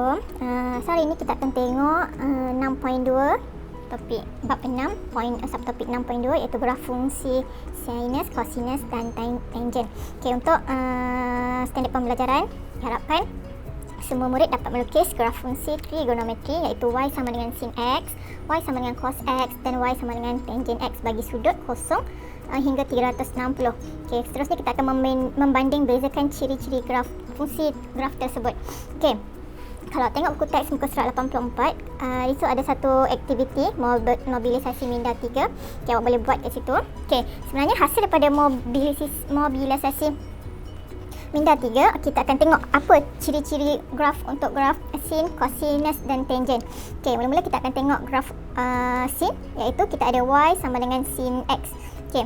Assalamualaikum. Hari ini kita akan tengok 6.2 topik bab 6 subtopik 6.2 iaitu graf fungsi sinus, cosinus dan tangent. Okey, untuk standard pembelajaran diharapkan semua murid dapat melukis graf fungsi trigonometri iaitu y sama dengan sin x, y sama dengan cos x dan y sama dengan tangent x bagi sudut kosong hingga 360. Okey, seterusnya kita akan membanding bezakan ciri-ciri graf fungsi graf tersebut. Okey. Kalau tengok buku teks muka surat 84, itu ada satu aktiviti mobilisasi minda 3. Okay, awak boleh buat kat situ. Okay, sebenarnya hasil daripada mobilisasi minda 3, kita akan tengok apa ciri-ciri graf untuk graf sin, cosinus dan tangent. Okay, mula-mula kita akan tengok graf sin, iaitu kita ada y sama dengan sin x. Okay,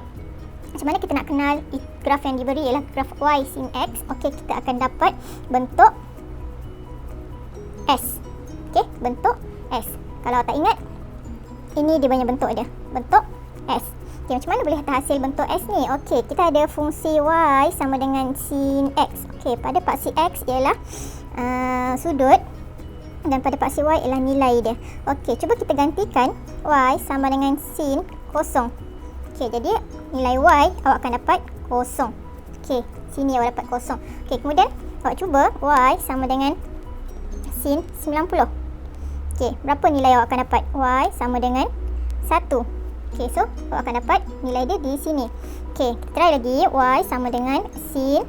macam mana kita nak kenal graf yang diberi ialah graf y sin x. Okay, kita akan dapat bentuk S. Okey, bentuk S. Kalau tak ingat, ini dia punya bentuk dia. Bentuk S. Okey, macam mana boleh hasil bentuk S ni? Okey, kita ada fungsi y sama dengan sin x. Okey, pada paksi x ialah sudut dan pada paksi y ialah nilai dia. Okey, cuba kita gantikan y sama dengan sin kosong. Okey, jadi nilai y awak akan dapat kosong. Okey, sini awak dapat kosong. Okey, kemudian awak cuba y sama dengan sin 90. Okey, berapa nilai awak akan dapat? Y sama dengan 1. Okey, so awak akan dapat nilai dia di sini. Okey, kita try lagi. Y sama dengan sin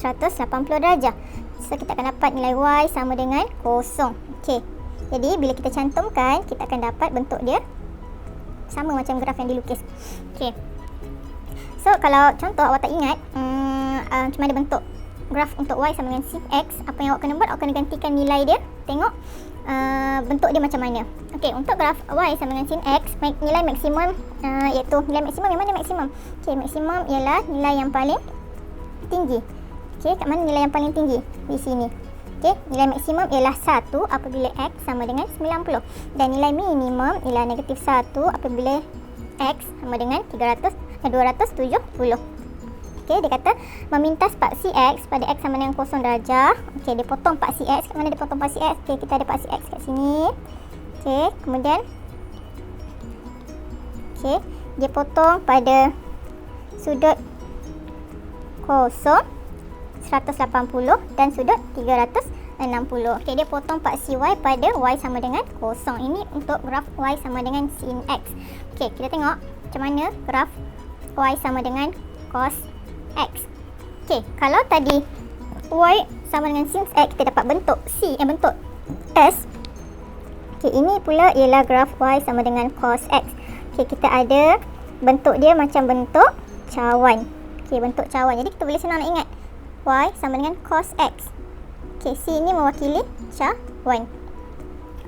180 darjah. So kita akan dapat nilai y sama dengan 0. Okey, jadi bila kita cantumkan, kita akan dapat bentuk dia sama macam graf yang dilukis. Okey, so kalau contoh awak tak ingat macam mana bentuk graf untuk y sama dengan sin x, apa yang awak kena buat, awak kena gantikan nilai dia. Tengok bentuk dia macam mana. Okey, untuk graf y sama dengan sin x, nilai maksimum iaitu nilai maksimum yang mana maksimum? Okey, maksimum ialah nilai yang paling tinggi. Okey, kat mana nilai yang paling tinggi? Di sini. Okey, nilai maksimum ialah 1 apabila x sama dengan 90 dan nilai minimum ialah negatif 1 apabila x sama dengan 270. Okay, dia kata memintas paksi x pada x sama dengan 0 darjah. Okey, dia potong paksi x. Kat mana dia potong paksi x? Okey, kita ada paksi x kat sini. Okey, kemudian okey, dia potong pada sudut 0 180 dan sudut 360. Okey, dia potong paksi y pada y sama dengan 0. Ini untuk graf y sama dengan sin x. Okey, kita tengok macam mana graf y sama dengan cos x. Okey, kalau tadi y sama dengan sin x, kita dapat bentuk bentuk S. Okey, ini pula ialah graf y sama dengan cos x. Okey, kita ada bentuk dia macam bentuk cawan. Okey, bentuk cawan. Jadi kita boleh senang nak ingat y sama dengan cos x. Okey, C ini mewakili cawan.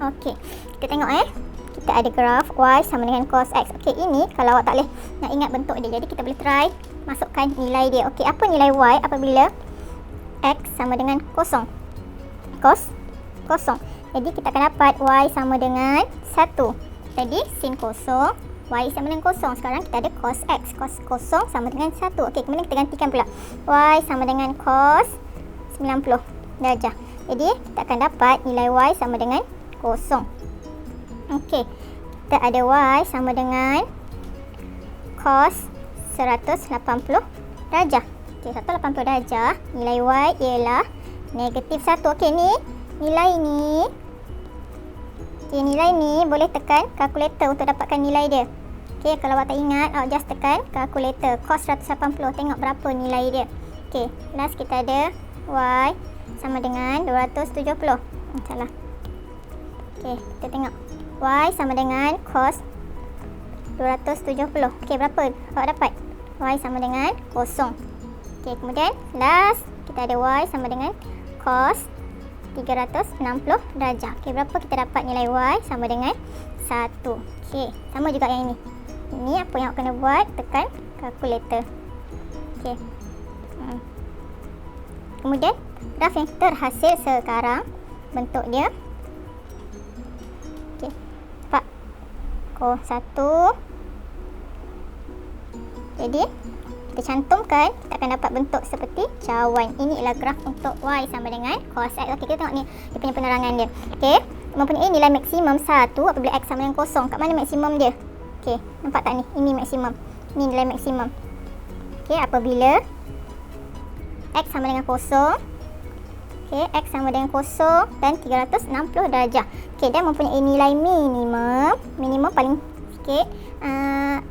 Okey, kita tengok kita ada graf y sama dengan cos x. Okey, ini kalau awak tak boleh nak ingat bentuk dia, jadi kita boleh try masukkan nilai dia. Okey, apa nilai y apabila x sama dengan 0? Cos 0. Jadi kita akan dapat y sama dengan 1. Tadi sin 0, y sama dengan 0. Sekarang kita ada cos x. Cos 0 sama dengan 1. Okey, kemudian kita gantikan pula. Y sama dengan cos 90 darjah. Jadi kita akan dapat nilai y sama dengan 0. Okey, kita ada y sama dengan cos 180 darjah. Okey, 180 darjah. Nilai y ialah negatif 1. Okey, ni nilai ni. Okey, nilai ni boleh tekan kalkulator untuk dapatkan nilai dia. Okey, kalau awak tak ingat, awak just tekan kalkulator. Cos 180. Tengok berapa nilai dia. Okey, last kita ada y sama dengan 270. Salah. Okey, kita tengok. Y sama dengan cos 270. Okey, berapa awak dapat? Y sama dengan 0. Okey, kemudian last kita ada y sama dengan cos 360 darjah. Okey, berapa kita dapat nilai y sama dengan 1. Okey, sama juga yang ini. Ini apa yang awak kena buat, tekan kalkulator. Okey. Kemudian graf yang terhasil sekarang bentuk dia. Okey. 1. Jadi kita cantumkan, kita akan dapat bentuk seperti cawan. Ini ialah graf untuk y sama dengan cos x. Okey, kita tengok ni dia punya penerangan dia. Okey, mempunyai nilai maksimum 1 apabila x sama dengan kosong. Kat mana maksimum dia? Okey, nampak tak ni? Ini maksimum. Ini nilai maksimum. Okey, apabila x sama dengan kosong. Okey, x sama dengan kosong dan 360 darjah. Okey, dan mempunyai nilai minimum. Minimum paling sikit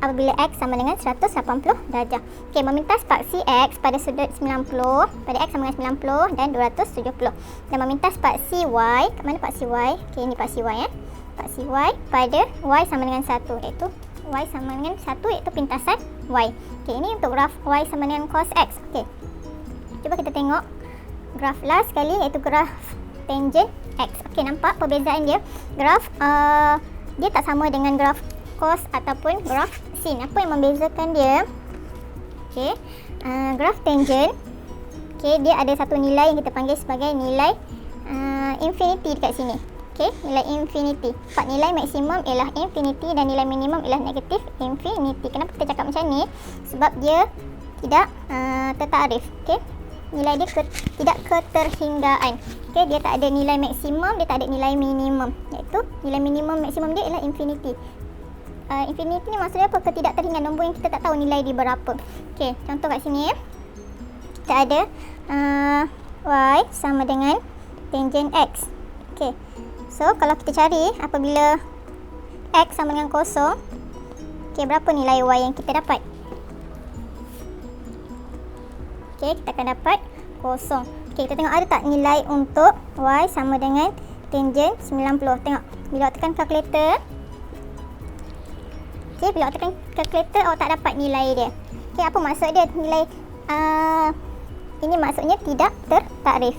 apabila x sama dengan 180 darjah. Okey, meminta spaksi x pada sudut 90, pada x sama dengan 90 dan 270. Dan meminta spaksi y, kat mana paksi y? Okey, ini paksi y ya. Paksi y pada y sama dengan 1, iaitu y sama dengan 1 iaitu pintasan y. Okey, ini untuk graf y sama dengan cos x. Okey. Cuba kita tengok graf last sekali, iaitu graf tangent x. Okey, nampak perbezaan dia. Graf dia tak sama dengan graf cos ataupun graf sin. Apa yang membezakan dia? Okey, graf tangent, okey, dia ada satu nilai yang kita panggil sebagai nilai infinity dekat sini. Okey, nilai infinity. Sebab nilai maksimum ialah infinity dan nilai minimum ialah negatif infinity. Kenapa kita cakap macam ni? Sebab dia tidak tertarif. Okey, nilai dia tidak keterhinggaan. Okey, dia tak ada nilai maksimum, dia tak ada nilai minimum. Iaitu nilai minimum maksimum dia ialah infinity. Infinity ni maksudnya apa? Ketidakterhinggaan, nombor yang kita tak tahu nilai dia berapa. Okey, contoh kat sini ya. Kita ada y sama dengan tangent x. Okey. So, kalau kita cari apabila x sama dengan kosong, okey, berapa nilai y yang kita dapat? Okey, kita akan dapat kosong. Okey, kita tengok ada tak nilai untuk y sama dengan tangent 90. Tengok, bila awak tekan kalkulator, okey, bila awak tekan kalkulator awak tak dapat nilai dia. Okey, apa maksud dia? Nilai ini maksudnya tidak tertakrif.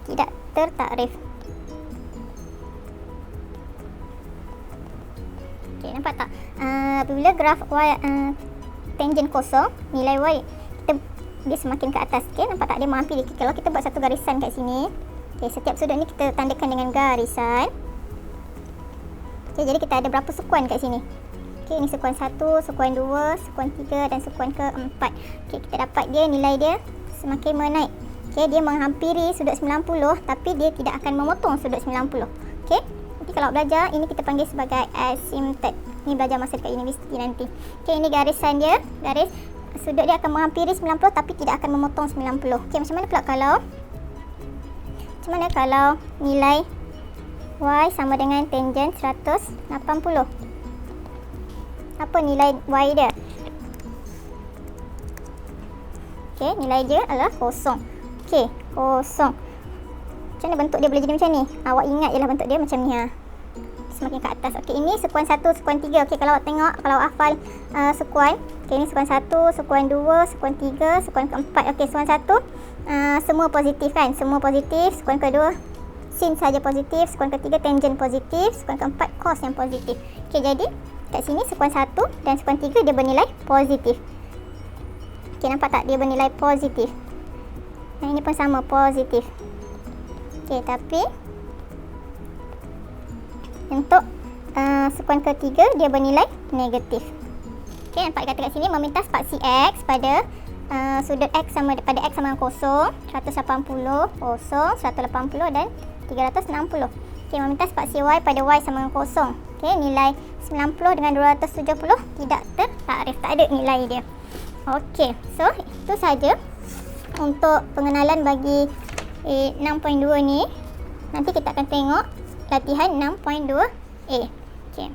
Tidak tertakrif. Okey, nampak tak? Apabila graf y tangent kosong, nilai y dia semakin ke atas. Okey, nampak tak? Dia menghampiri. Kalau kita buat satu garisan kat sini, okey, setiap sudut ni kita tandakan dengan garisan. Okey, jadi kita ada berapa sekuan kat sini? Okey, ini sekuan 1, sekuan 2, sekuan 3 dan sekuan ke-4. Okey, kita dapat dia nilai dia semakin menaik. Okey, dia menghampiri sudut 90 tapi dia tidak akan memotong sudut 90. Okey. Nanti kalau belajar ini kita panggil sebagai asymptote. Ini belajar masa dekat universiti nanti. Okey, ini garisan dia. Garis sudut dia akan menghampiri 90 tapi tidak akan memotong 90. Okey, macam mana pula kalau nilai y sama dengan tangent 180? Apa nilai y dia? Okey, nilai dia adalah kosong. Okey, kosong. Macam mana bentuk dia boleh jadi macam ni? Awak ingat ialah bentuk dia macam ni ha. Semakin ke atas. Okey, ini sekuan 1, sekuan 3. Okey, kalau awak tengok, kalau awak hafal sekuan. Okey, ini sekuan 1, sekuan 2, sekuan 3, sekuan ke-4. Okey, sekuan 1 semua positif kan? Semua positif. Sekuan kedua sin saja positif. Sekuan ketiga tangent positif. Sekuan ke-4 cos yang positif. Okey, jadi kat sini sekuan 1 dan sekuan 3 dia bernilai positif. Okey, nampak tak? Dia bernilai positif. Yang ini pun sama, positif. Okey, tapi untuk sekuan ketiga dia bernilai negatif. Okey, nampak kata kat sini meminta spaksi x pada sudut x sama pada x sama dengan kosong, 180, kosong, 180 dan 360. Okey, meminta spaksi y pada y sama dengan kosong. Okey, nilai 90 dengan 270 tidak tertakrif, tak ada nilai dia. Okey, so itu saja untuk pengenalan bagi 6.2 ni. Nanti kita akan tengok latihan 6.2A. Okey.